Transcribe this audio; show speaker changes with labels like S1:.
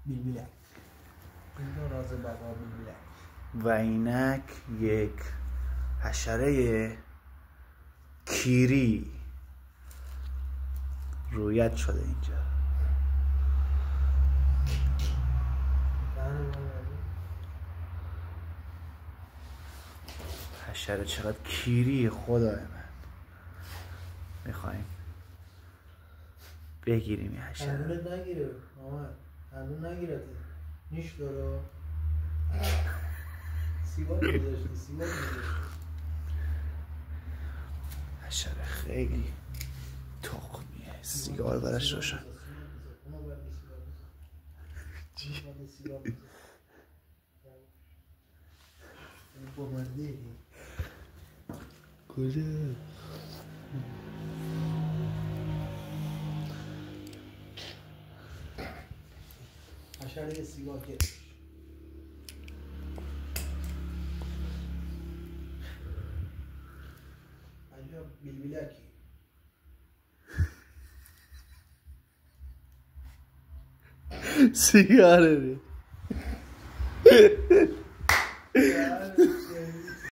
S1: بیلبیلک. این راز بقا بیلبیلک.
S2: و اینک یک حشره کیری رویت شده اینجا. حشره چقدر کیری خدای من. میخوایم بگیریم این حشره.
S1: هنونت نگیره مامان، هنون نگیره نیش داره. سیگار میذاشتی، سیگار میذاشتی.
S2: حشره خیلی تخمیه، سیگار برش روشن. کجا؟
S1: حشره سیگار کش. عجب بیلبیلکی.
S2: سیگاره